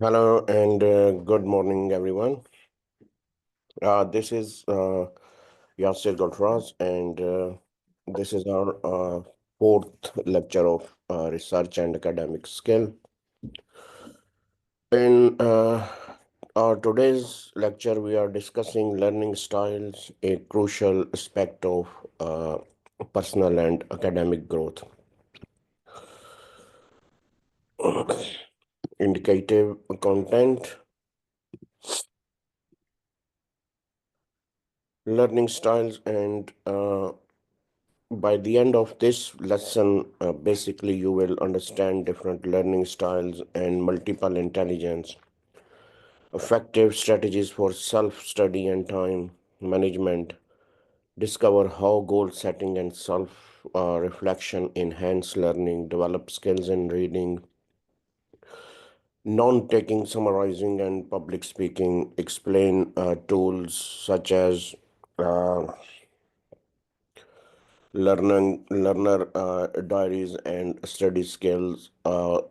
Hello and good morning, everyone. This is Yasir Golfraz, and this is our fourth lecture of research and academic skill. In our today's lecture, we are discussing learning styles, a crucial aspect of personal and academic growth. Indicative content, learning styles, and by the end of this lesson, basically you will understand different learning styles and multiple intelligence, effective strategies for self-study and time management, discover how goal setting and self-reflection enhance learning, develop skills in reading, non-taking, summarizing, and public speaking, explain tools such as uh, learner diaries and study skills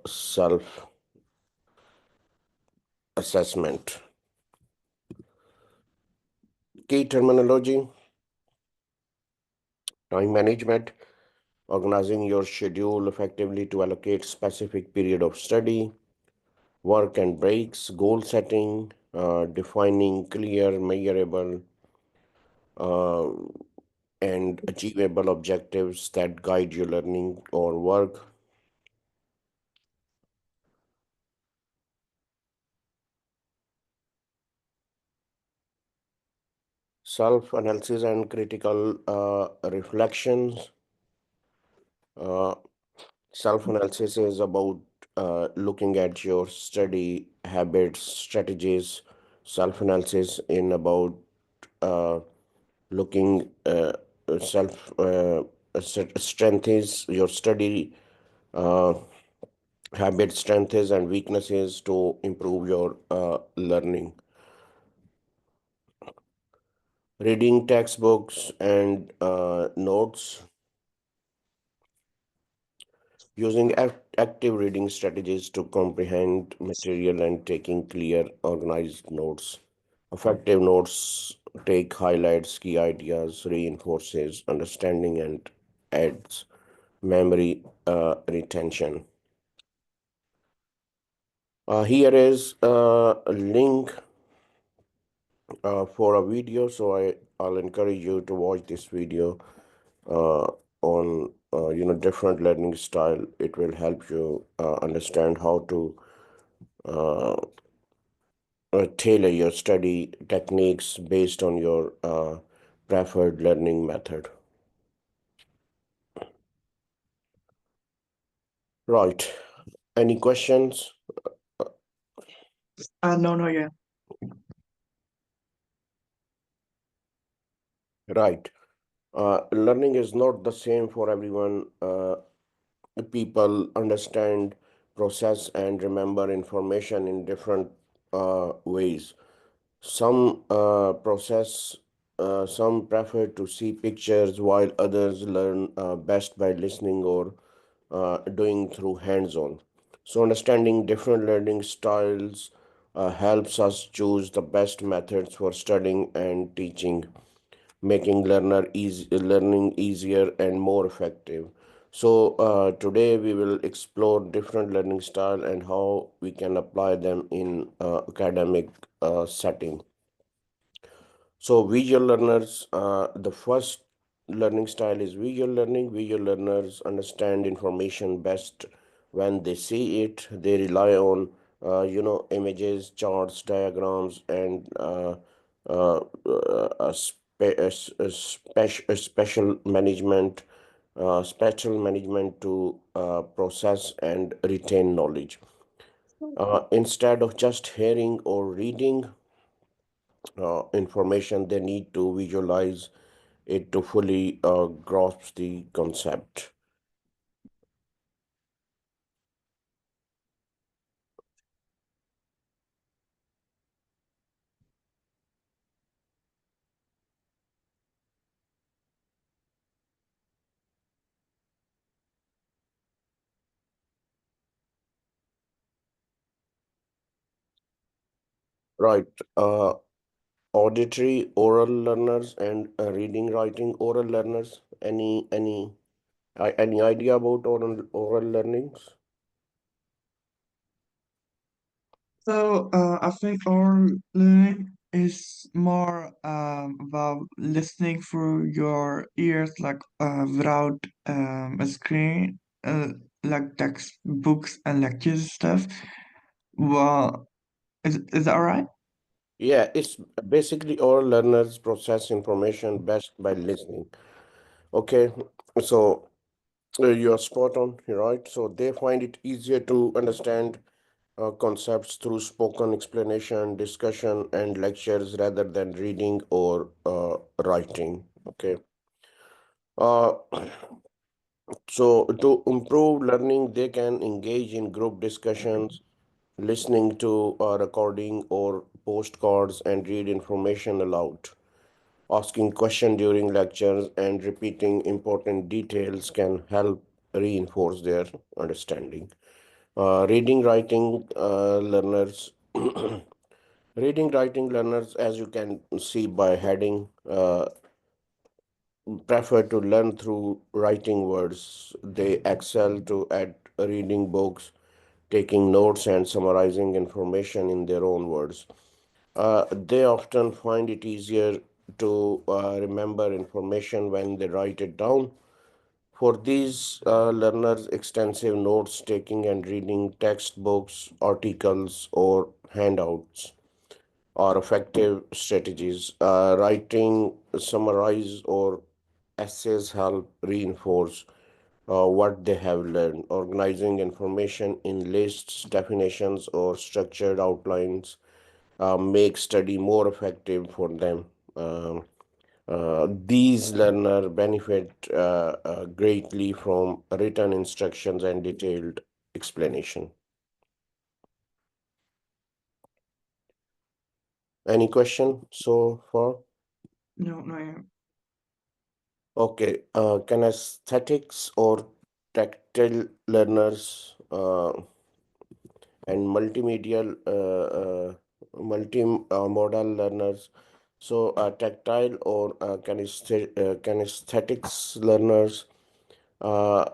self assessment. Key terminology: time management, organizing your schedule effectively to allocate specific period of study, work and breaks, goal setting, defining clear, measurable, uh, and achievable objectives that guide your learning or work. Self-analysis and critical reflections. Uh, Self-analysis is about looking at your study habits, strategies. Self-analysis in about uh, looking self strengths your study uh, habits, strengths, and weaknesses to improve your learning. Reading textbooks and notes. Using active reading strategies to comprehend material and taking clear, organized notes. Effective notes take highlights key ideas, reinforces understanding, and adds memory retention. Here is a link for a video, so I'll encourage you to watch this video uh, on different learning style. It will help you understand how to uh, tailor your study techniques based on your preferred learning method. Right. Any questions? No, no, yeah. Right. Learning is not the same for everyone. People understand, process, and remember information in different ways. Some prefer to see pictures, while others learn best by listening or doing through hands-on. So understanding different learning styles helps us choose the best methods for studying and teaching, making learning easier and more effective. So today we will explore different learning style and how we can apply them in academic setting. So visual learners, the first learning style is visual learning. Visual learners understand information best when they see it. They rely on, images, charts, diagrams, and a special management to process and retain knowledge. Instead of just hearing or reading information, they need to visualize it to fully grasp the concept. Right. Uh, Auditory oral learners and reading writing oral learners. Any idea about oral learnings? So I think our learning is more about listening through your ears, like without a screen, like textbooks and lectures and stuff. Well, is that all right? Yeah, it's basically oral learners process information best by listening. Okay, so you're spot on, right? So they find it easier to understand concepts through spoken explanation, discussion, and lectures rather than reading or writing. Okay. Uh, so to improve learning, they can engage in group discussions, listening to a recording or postcards, and read information aloud. Asking questions during lectures and repeating important details can help reinforce their understanding. Reading, writing learners, reading, writing learners, as you can see by heading, prefer to learn through writing words. They excel to at reading books, taking notes, and summarizing information in their own words. They often find it easier to remember information when they write it down. For these learners, extensive notes taking and reading textbooks, articles, or handouts are effective strategies. Writing, summarize, or essays help reinforce what they have learned. Organizing information in lists, definitions, or structured outlines make study more effective for them. Um, these learners benefit greatly from written instructions and detailed explanation. Any question so far? No, no, yeah. Okay, kinesthetics or tactile learners and multimodal learners. So, tactile or kinesthetics learners, uh,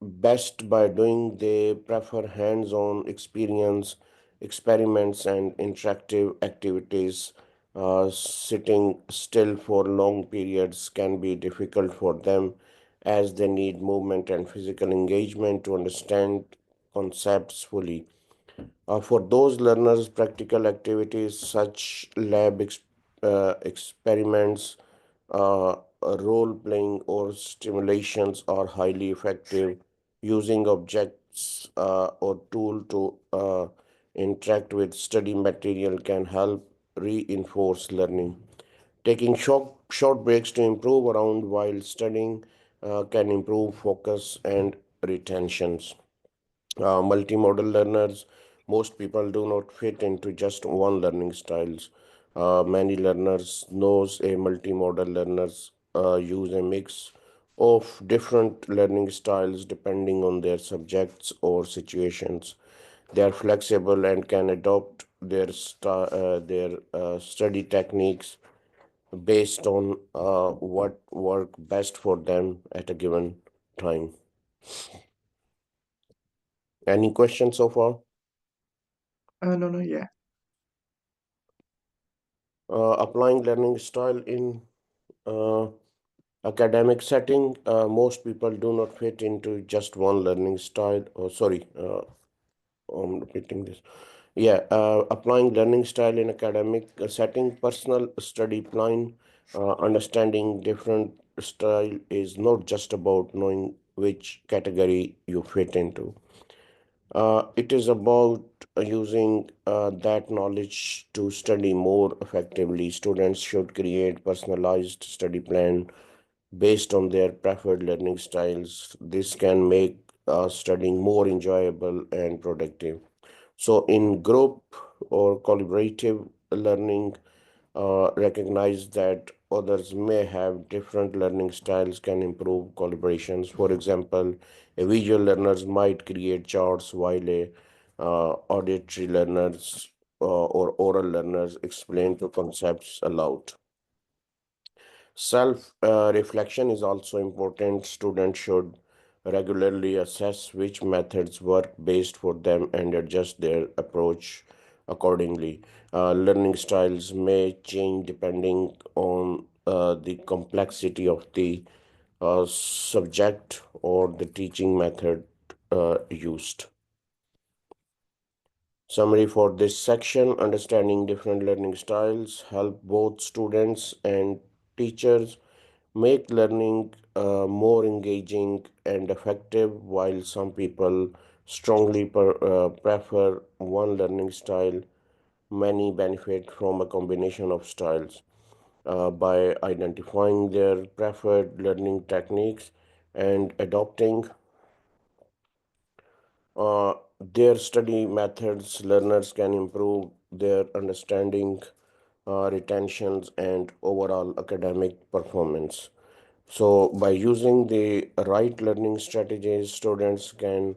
best by doing, they prefer hands-on experience, experiments, and interactive activities. Sitting still for long periods can be difficult for them as they need movement and physical engagement to understand concepts fully. For those learners, practical activities such experiments, role playing, or stimulations are highly effective. Using objects or tool to interact with study material can help reinforce learning. Taking short breaks to improve around while studying can improve focus and retentions. Multimodal learners, most people do not fit into just one learning styles. Many learners knows a multimodal learners use a mix of different learning styles depending on their subjects or situations. They are flexible and can adopt their study techniques based on what work best for them at a given time. Any questions so far? No, no, yeah. Applying learning style in uh, academic setting, most people do not fit into just one learning style. Oh, sorry, I'm repeating this. Yeah, applying learning style in academic setting, personal study plan, understanding different style is not just about knowing which category you fit into. It is about using that knowledge to study more effectively. Students should create personalized study plan based on their preferred learning styles. This can make studying more enjoyable and productive. So, in group or collaborative learning, recognize that others may have different learning styles can improve collaborations. For example, a visual learners might create charts while a auditory learners or oral learners explain to concepts aloud. Self reflection is also important. Students should regularly assess which methods work best for them and adjust their approach accordingly. Learning styles may change depending on the complexity of the subject or the teaching method used. Summary for this section: understanding different learning styles help both students and teachers make learning more engaging and effective. While some people strongly prefer one learning style, many benefit from a combination of styles. By identifying their preferred learning techniques and adopting uh, their study methods, learners can improve their understanding, retentions, and overall academic performance. So, by using the right learning strategies, students can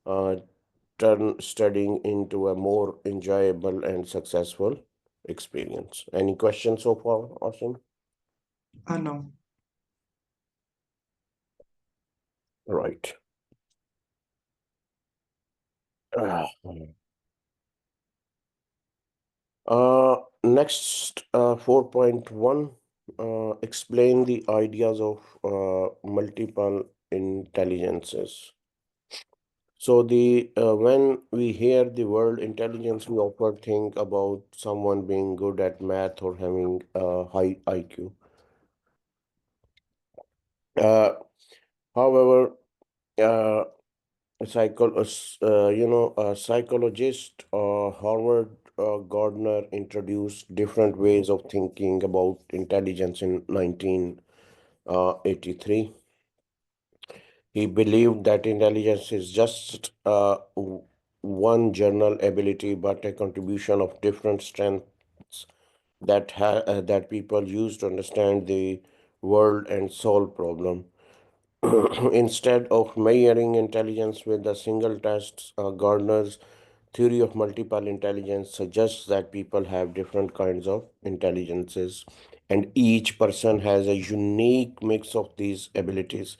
uh, turn studying into a more enjoyable and successful experience. Any questions so far, Austin? I know. Right. Ah. Next, 4.1, explain the ideas of multiple intelligences. So the when we hear the word intelligence, we often think about someone being good at math or having a high IQ. Uh, However, uh, a psychologist, Howard Gardner introduced different ways of thinking about intelligence in 1983. He believed that intelligence is just one general ability, but a contribution of different strengths that people use to understand the world and solve problem. Instead of measuring intelligence with a single test, Gardner's theory of multiple intelligence suggests that people have different kinds of intelligences, and each person has a unique mix of these abilities.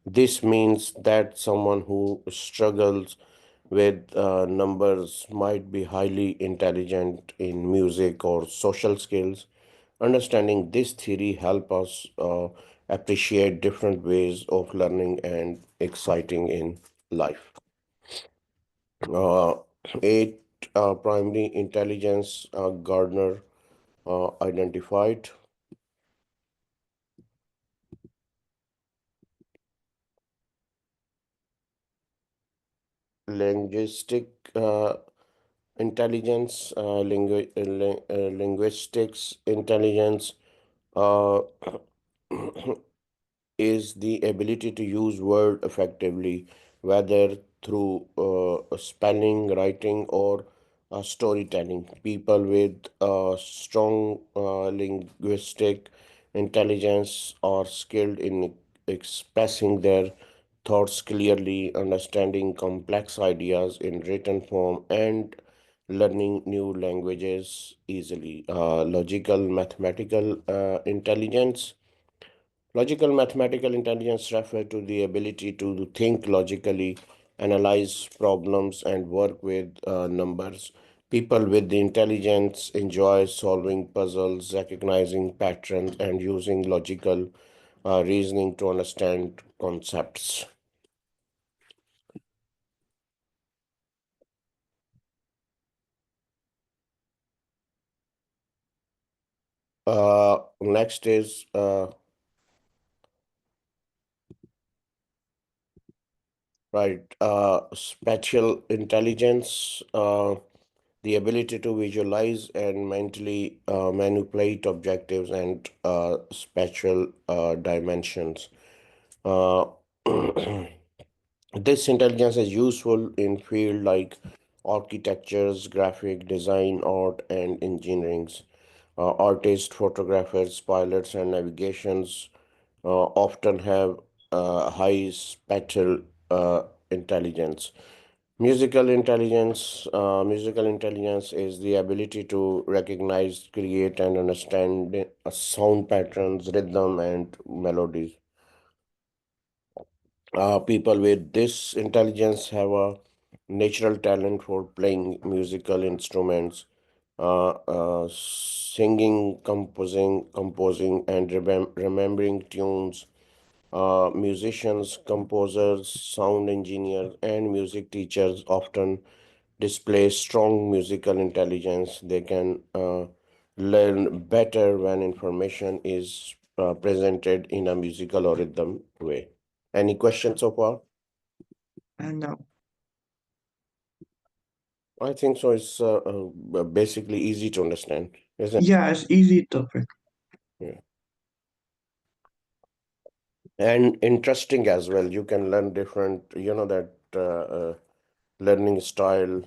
This means that someone who struggles with numbers might be highly intelligent in music or social skills. Understanding this theory help us appreciate different ways of learning and exciting in life. Uh, Eight primary intelligence Gardner identified: linguistic intelligence, linguistics intelligence, uh, is the ability to use word effectively, whether through spelling, writing, or storytelling. People with strong linguistic intelligence are skilled in expressing their thoughts clearly, understanding complex ideas in written form, and learning new languages easily. Logical mathematical intelligence refers to the ability to think logically, analyze problems, and work with numbers. People with the intelligence enjoy solving puzzles, recognizing patterns, and using logical reasoning to understand concepts. Next is spatial intelligence. The ability to visualize and mentally manipulate objectives and spatial dimensions. Uh, this intelligence is useful in fields like architectures, graphic design, art, and engineering. Artists, photographers, pilots, and navigations often have high spatial intelligence. Musical intelligence is the ability to recognize, create, and understand sound patterns, rhythm, and melodies. People with this intelligence have a natural talent for playing musical instruments, singing, composing, and remembering tunes. Musicians, composers, sound engineers, and music teachers often display strong musical intelligence. They can learn better when information is presented in a musical or rhythm way. Any questions so far? And I think so. It's basically easy to understand, isn't yeah, it's easy topic. it? Yeah. And interesting as well. You can learn different, that learning style.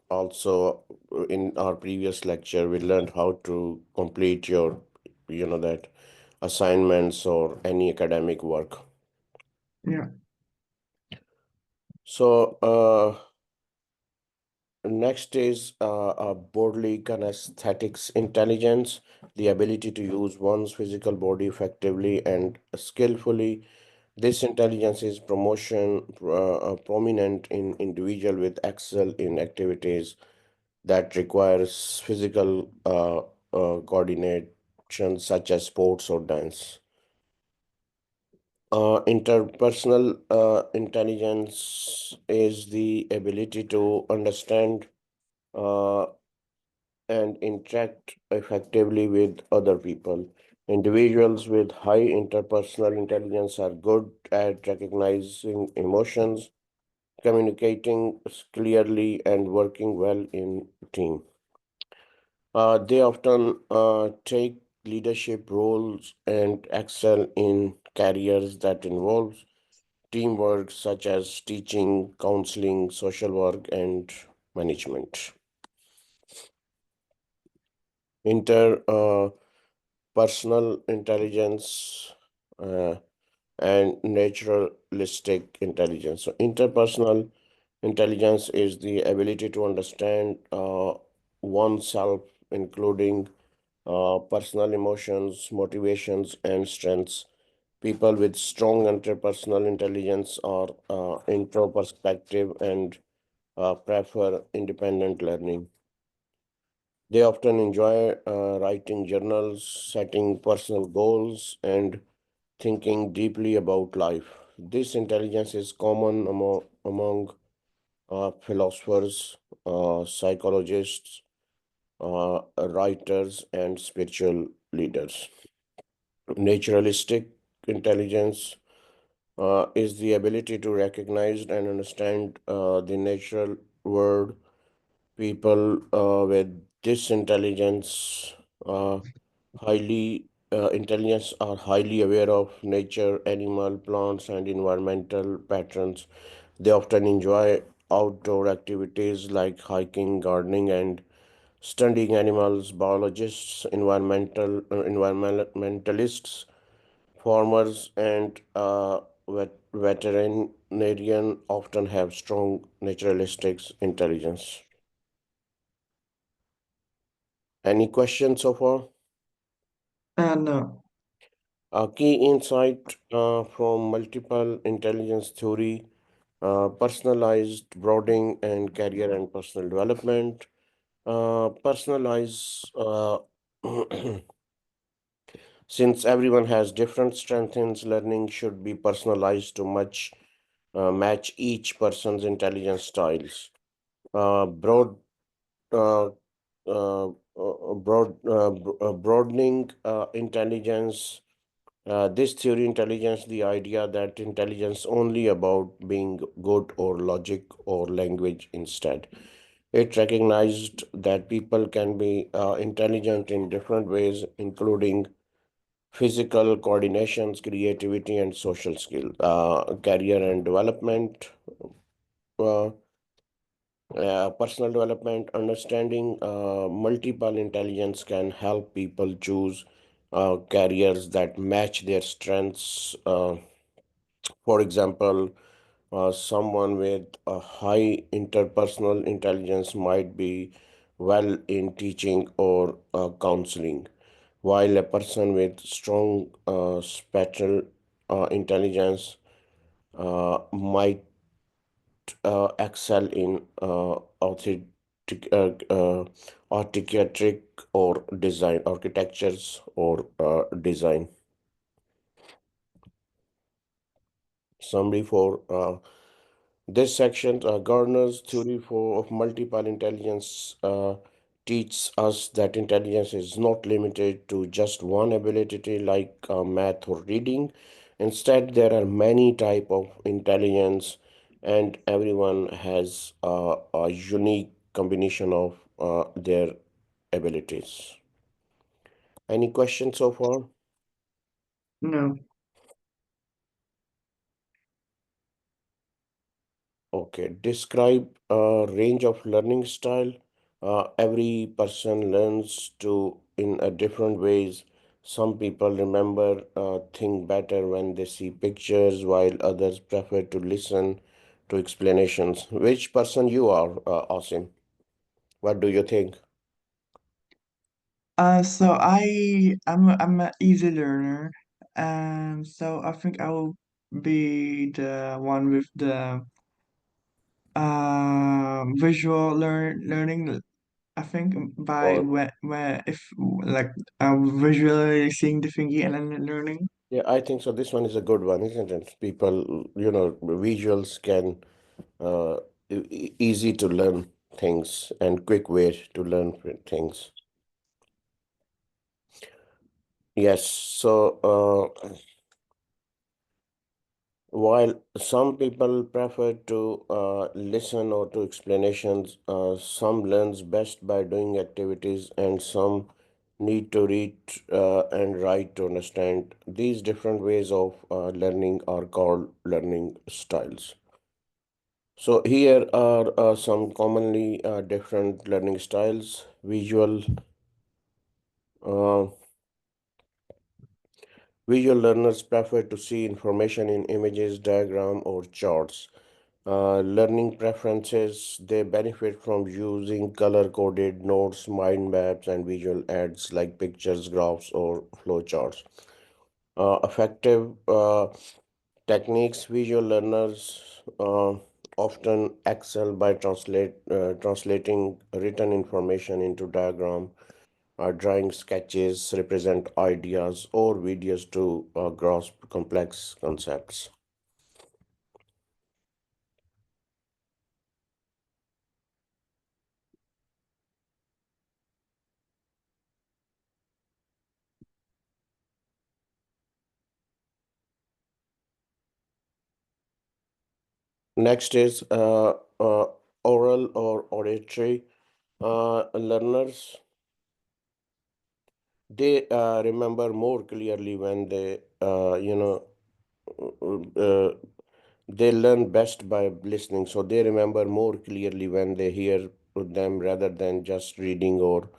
Also, in our previous lecture, we learned how to complete your, that assignments or any academic work. Yeah, So, next is bodily kinesthetics intelligence, the ability to use one's physical body effectively and skillfully. This intelligence is prominent in individual with excel in activities that requires physical coordination, such as sports or dance. Interpersonal intelligence is the ability to understand uh, and interact effectively with other people. Individuals with high interpersonal intelligence are good at recognizing emotions, communicating clearly, and working well in team. They often take leadership roles and excel in careers that involve teamwork, such as teaching, counseling, social work, and management. Interpersonal intelligence uh, and naturalistic intelligence. So, interpersonal intelligence is the ability to understand oneself, including personal emotions, motivations, and strengths. People with strong interpersonal intelligence are introspective and prefer independent learning. They often enjoy writing journals, setting personal goals, and thinking deeply about life. This intelligence is common among philosophers, psychologists, writers, and spiritual leaders. Naturalistic intelligence is the ability to recognize and understand the natural world. People with this uh, intelligence are highly aware of nature, animal, plants, and environmental patterns. They often enjoy outdoor activities like hiking, gardening, and studying animals. Biologists, environmentalists, farmers, and veterinarian often have strong naturalistic intelligence. Any questions so far? and A key insight from multiple intelligence theory, personalized broadening and career and personal development. Personalize Since everyone has different strengths, learning should be personalized to match each person's intelligence styles. Broad uh, Broadening intelligence. This theory intelligence, the idea that intelligence only about being good or logic or language instead. It recognized that people can be intelligent in different ways, including physical coordinations, creativity, and social skill, career and development. Uh, Personal development, understanding multiple intelligence can help people choose careers that match their strengths. For example, Someone with a high interpersonal intelligence might be well in teaching or counseling, while a person with strong spatial intelligence might excel in architecture or design, architectures or design. Summary for this section, Gardner's theory of multiple intelligence teaches us that intelligence is not limited to just one ability like math or reading. Instead, there are many type of intelligence, and everyone has a unique combination of their abilities. Any questions so far? No. Okay, describe a range of learning style. Every person learns to in a different ways. Some people remember think better when they see pictures, while others prefer to listen to explanations. Which person you are, Asim? What do you think? So I'm an easy learner, and so I think I will be the one with the visual learning. I think by Or where if like visually seeing the thingy and then learning. yeah, I think so. This one is a good one, isn't it? People, visuals can uh, easy to learn things and quick way to learn things. Yes, so while some people prefer to listen or to explanations, some learns best by doing activities, and some need to read and write to understand. These different ways of learning are called learning styles. So here are some commonly different learning styles. Uh, Visual learners prefer to see information in images, diagram, or charts. Learning preferences, they benefit from using color-coded notes, mind maps, and visual aids like pictures, graphs, or flowcharts. Effective techniques, visual learners often excel by translating written information into diagram, drawing sketches, represent ideas, or videos to grasp complex concepts. Next is oral or auditory learners. They remember more clearly when uh, they learn best by listening. So they remember more clearly when they hear them rather than just reading or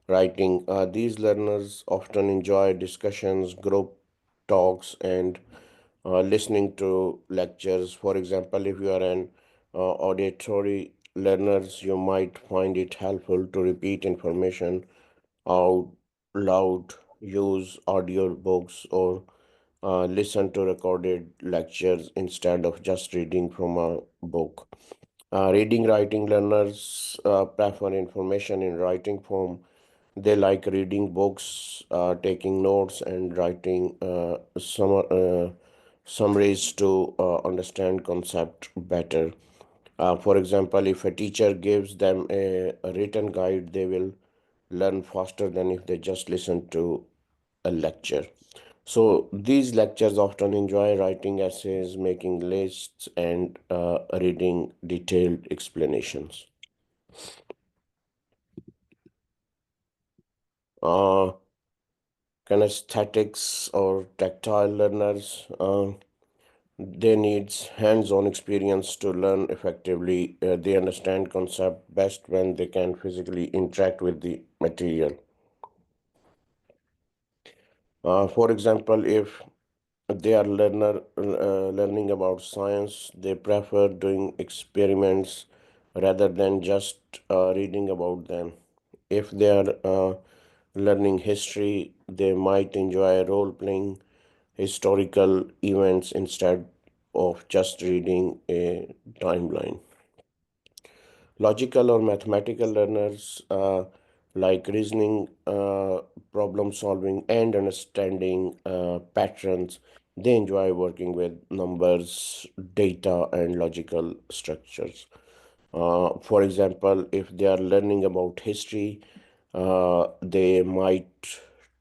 writing. These learners often enjoy discussions, group talks, and listening to lectures. For example, if you are an auditory learners, you might find it helpful to repeat information out loud, use audio books, or listen to recorded lectures instead of just reading from a book. Reading writing learners prefer information in writing form. They like reading books, taking notes, and writing summaries to understand concept better. For example, if a teacher gives them a written guide, they will learn faster than if they just listen to a lecture. So these lectures often enjoy writing essays, making lists, and reading detailed explanations. Uh, Kinesthetics or tactile learners, they need hands-on experience to learn effectively. They understand concept best when they can physically interact with the material. For example, if they are learning about science, they prefer doing experiments rather than just reading about them. If they are learning history, they might enjoy role playing historical events instead of just reading a timeline. Logical or mathematical learners like reasoning, problem solving, and understanding patterns. They enjoy working with numbers, data, and logical structures. For example, if they are learning about history, they might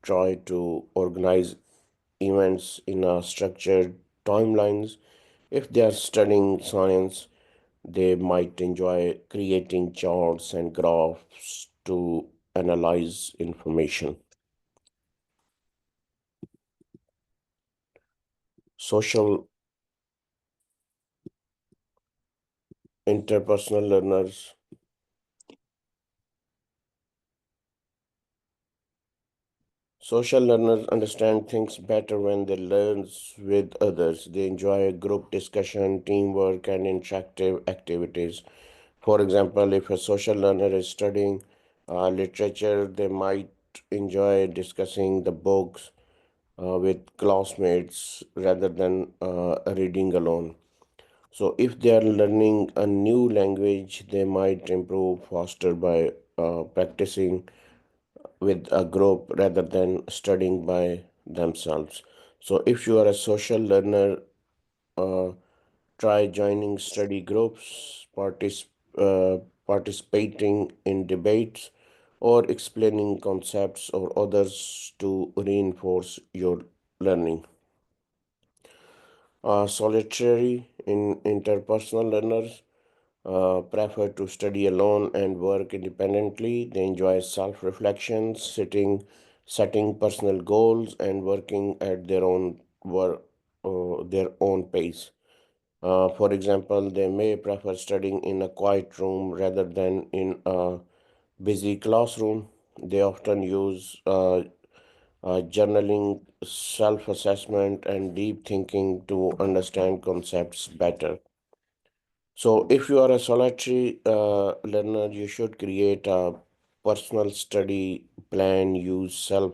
try to organize events in a structured timelines. If they are studying science, they might enjoy creating charts and graphs to analyze information. Social interpersonal learners. Social learners understand things better when they learn with others. They enjoy group discussion, teamwork, and interactive activities. For example, if a social learner is studying literature, they might enjoy discussing the books with classmates rather than reading alone. So, if they are learning a new language, they might improve faster by practicing with a group rather than studying by themselves. So, if you are a social learner, uh, try joining study groups, participating in debates, or explaining concepts or others to reinforce your learning. Solitary in interpersonal learners prefer to study alone and work independently. They enjoy self reflection, setting personal goals, and working at their own pace. For example, they may prefer studying in a quiet room rather than in a busy classroom. They often use journaling, self assessment, and deep thinking to understand concepts better. So, if you are a solitary learner, you should create a personal study plan, use self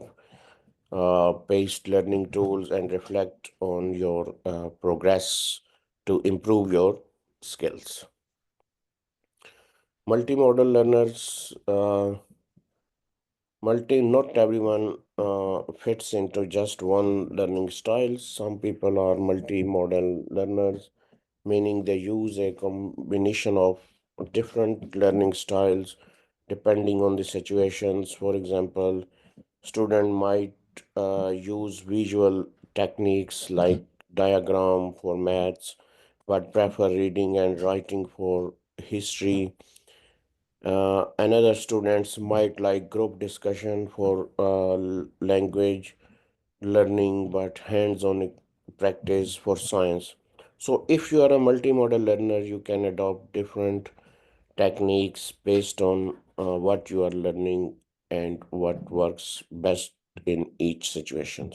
paced learning tools, and reflect on your progress to improve your skills. Multimodal learners, not everyone fits into just one learning style. Some people are multimodal learners, meaning they use a combination of different learning styles depending on the situations. For example, student might use visual techniques like diagram for maths, but prefer reading and writing for history. Another students might like group discussion for language learning, but hands-on practice for science. So, if you are a multimodal learner, you can adopt different techniques based on what you are learning and what works best in each situation.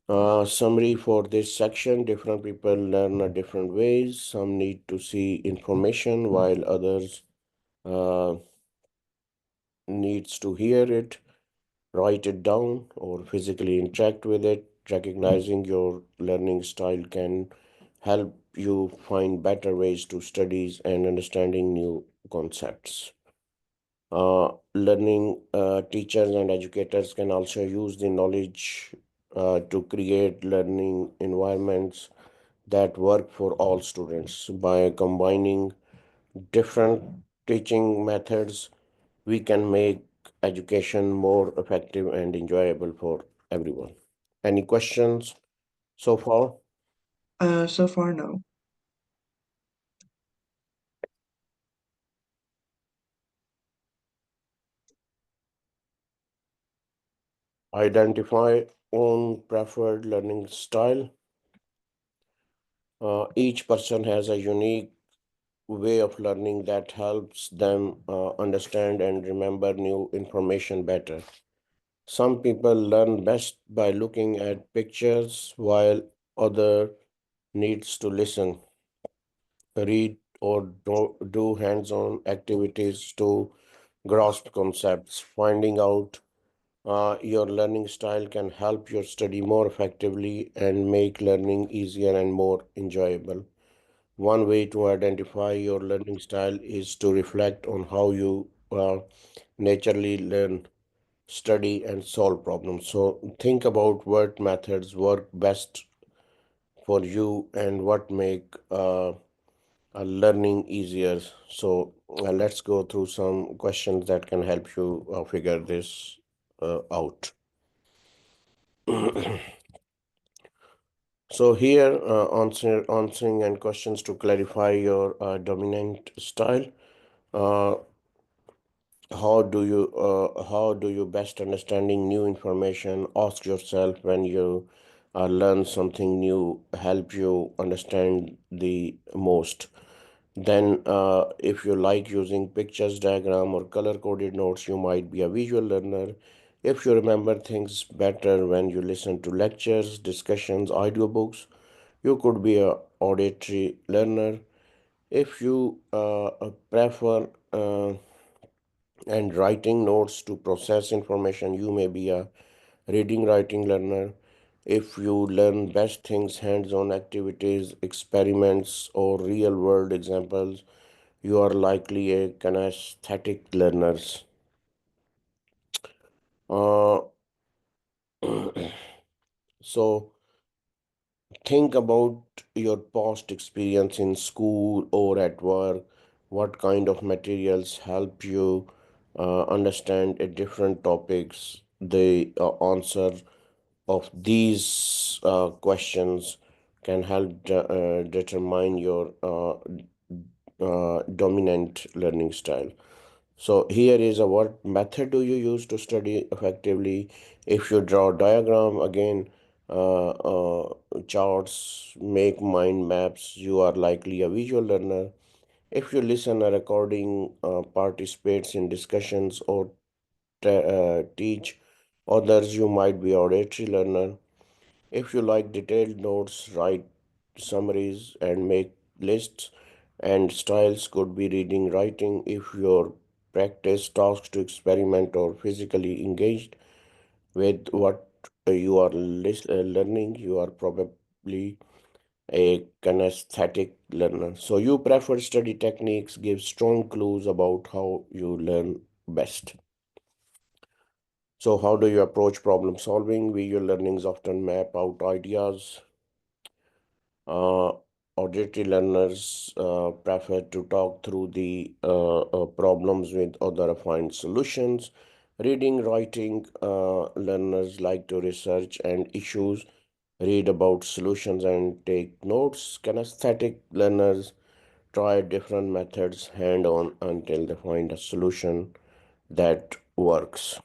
Summary for this section: different people learn in different ways. Some need to see information, while others uh, needs to hear it, write it down, or physically interact with it. Recognizing your learning style can help you find better ways to studies and understanding new concepts. Learning teachers and educators can also use the knowledge to create learning environments that work for all students. By combining different teaching methods, we can make education more effective and enjoyable for everyone. Any questions so far? So far, no. Identify own preferred learning style. Each person has a unique way of learning that helps them understand and remember new information better. Some people learn best by looking at pictures, while other needs to listen, read, or do hands-on activities to grasp concepts. Finding out your learning style can help you study more effectively and make learning easier and more enjoyable. One way to identify your learning style is to reflect on how you naturally learn, study, and solve problems. So think about what methods work best for you and what make learning easier. So let's go through some questions that can help you figure this out. So here, answering and questions to clarify your dominant style. Uh, how do you best understanding new information? Ask yourself when you learn something new, help you understand the most. Then, if you like using pictures, diagram, or color-coded notes, you might be a visual learner. If you remember things better when you listen to lectures, discussions, audiobooks, you could be a auditory learner. If you prefer and writing notes to process information, you may be a reading writing learner. If you learn best things hands-on activities, experiments, or real-world examples, you are likely a kinesthetic learners. Uh, so think about your past experience in school or at work. What kind of materials help you understand a different topics? The answer of these questions can help determine your dominant learning style. So here is a what method do you use to study effectively? If you draw diagram again, charts, make mind maps, you are likely a visual learner. If you listen a recording, participates in discussions or teach others, you might be auditory learner. If you like detailed notes, write summaries and make lists, and styles could be reading, writing. If your practice tasks to experiment or physically engaged with what you are learning, you are probably a kinesthetic learner. So you prefer study techniques, give strong clues about how you learn best. So how do you approach problem solving? Visual learnings often map out ideas. Uh, Auditory learners prefer to talk through the problems with other find solutions. Reading, writing learners like to research and issues, read about solutions and take notes. Kinesthetic learners try different methods hand on until they find a solution that works.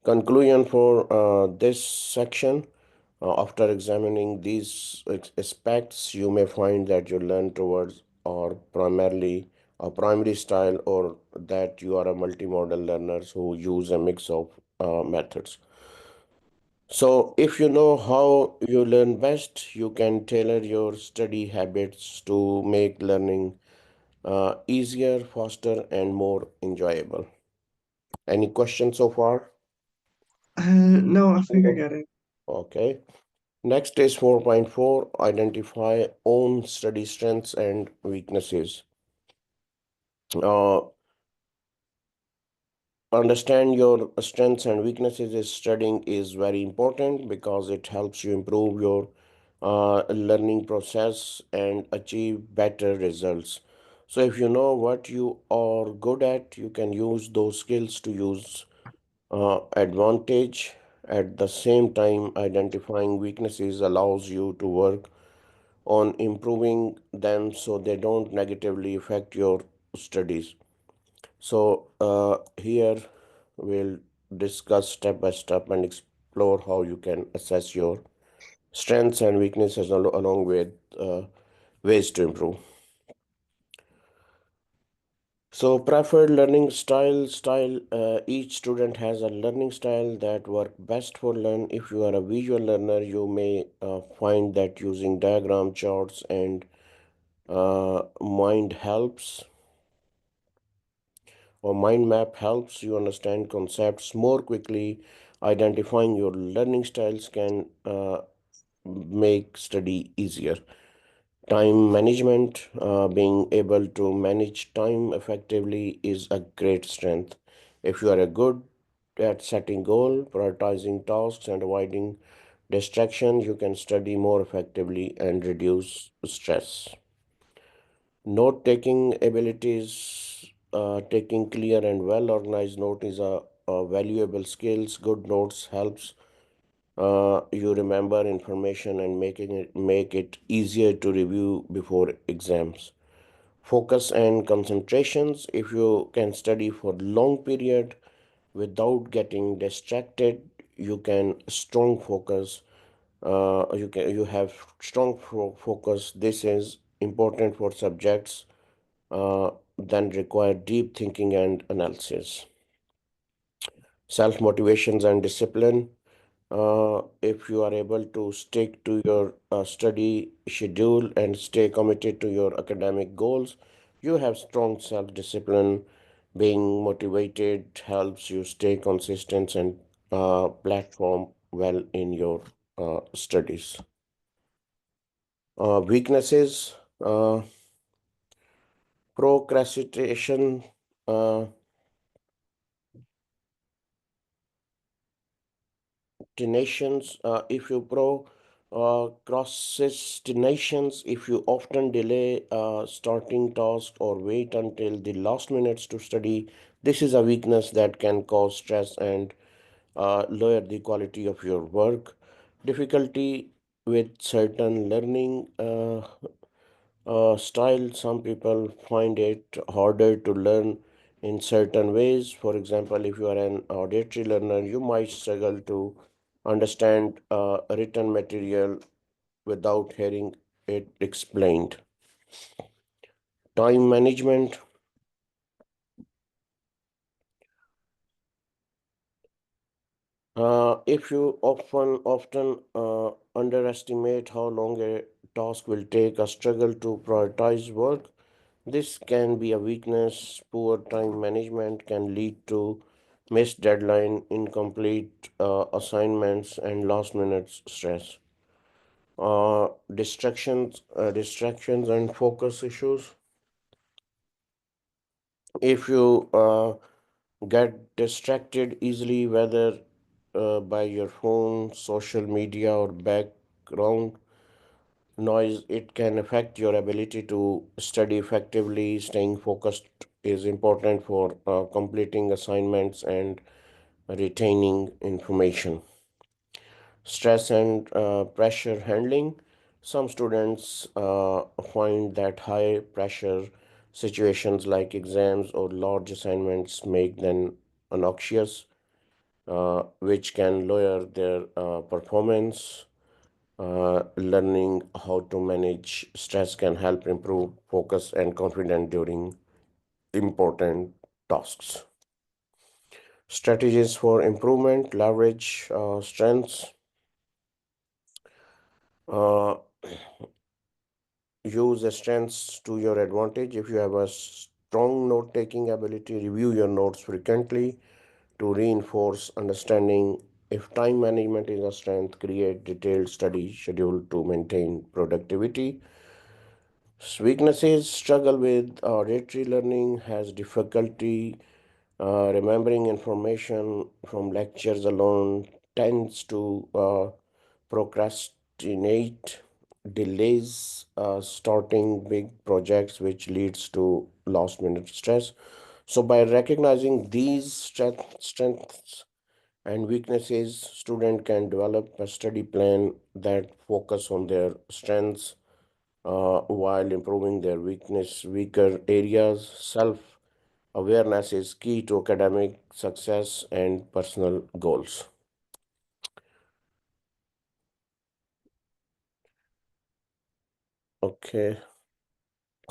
Conclusion for this section. After examining these aspects, you may find that you learn towards or primarily a primary style, or that you are a multimodal learners who use a mix of methods. So if you know how you learn best, you can tailor your study habits to make learning easier, faster, and more enjoyable. Any questions so far? No, I think I get it. Okay. Next is 4.4, identify own study strengths and weaknesses. Uh, Understand your strengths and weaknesses is studying is very important because it helps you improve your learning process and achieve better results. So if you know what you are good at, you can use those skills to use advantage. At the same time, identifying weaknesses allows you to work on improving them so they don't negatively affect your studies. So, here we'll discuss step by step and explore how you can assess your strengths and weaknesses along with ways to improve. So preferred learning style, each student has a learning style that work best for learn. If you are a visual learner, you may find that using diagram charts and mind helps or mind map helps you understand concepts more quickly. Identifying your learning styles can make study easier. Time management, being able to manage time effectively is a great strength. If you are a good at setting goal, prioritizing tasks, and avoiding distraction, you can study more effectively and reduce stress. Note taking abilities, taking clear and well organized note is a valuable skills. Good notes helps you remember information and make it easier to review before exams. Focus and concentrations. If you can study for long period without getting distracted, you can strong focus. You have strong focus. This is important for subjects then require deep thinking and analysis. Self motivations and discipline. If you are able to stick to your study schedule and stay committed to your academic goals, you have strong self discipline. Being motivated helps you stay consistent and platform well in your studies. Weaknesses, uh, procrastination. Uh, destinations if you procrastinations if you often delay starting tasks or wait until the last minutes to study. This is a weakness that can cause stress and lower the quality of your work. Difficulty with certain learning style. Some people find it harder to learn in certain ways. For example, if you are an auditory learner, you might struggle to understand written material without hearing it explained. Time management. If you often underestimate how long a task will take, a struggle to prioritize work. This can be a weakness. Poor time management can lead to missed deadline, incomplete assignments, and last minute stress. Distractions and focus issues. If you get distracted easily, whether by your phone, social media, or background noise, it can affect your ability to study effectively. Staying focused is important for completing assignments and retaining information. Stress and pressure handling. Some students find that high pressure situations like exams or large assignments make them anxious, which can lower their performance. Learning how to manage stress can help improve focus and confidence during important tasks. Strategies for improvement, leverage strengths, uh, use the strengths to your advantage. If you have a strong note taking ability, review your notes frequently to reinforce understanding. If time management is a strength, create detailed study schedule to maintain productivity. Weaknesses, struggle with auditory learning, has difficulty remembering information from lectures alone, tends to procrastinate, delays starting big projects, which leads to last minute stress. So, by recognizing these strengths and weaknesses, student can develop a study plan that focus on their strengths while improving their weaker areas. Self awareness is key to academic success and personal goals. Okay.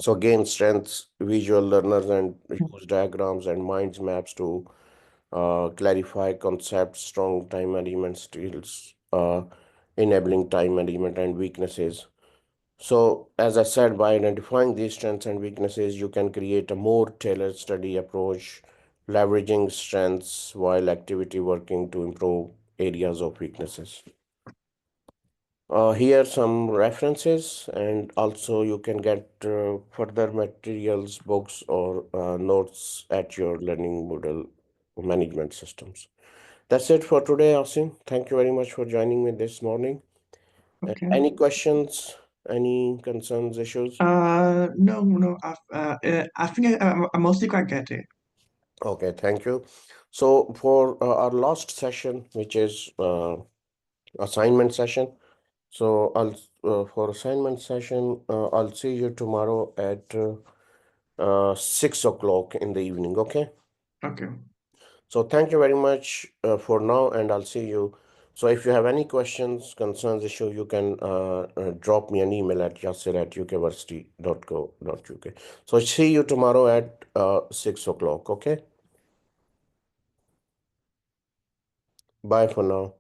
So gain strengths, visual learners, and use diagrams and mind maps to clarify concepts, strong time management skills, enabling time management and weaknesses. So, as I said, by identifying these strengths and weaknesses, you can create a more tailored study approach, leveraging strengths while activity working to improve areas of weaknesses. Here are some references, and also you can get further materials, books, or notes at your learning model management systems. That's it for today, Asim. Thank you very much for joining me this morning. Okay. Any questions, any concerns, issues? No, no. I think I mostly quite get it. Okay, thank you. So for our last session, which is assignment session, so I'll for assignment session, I'll see you tomorrow at 6 o'clock in the evening. Okay. Okay. So thank you very much for now, and I'll see you. So if you have any questions, concerns, issue, you can drop me an email at yasir@ukversity.co.uk. So see you tomorrow at 6 o'clock. Okay. Bye for now.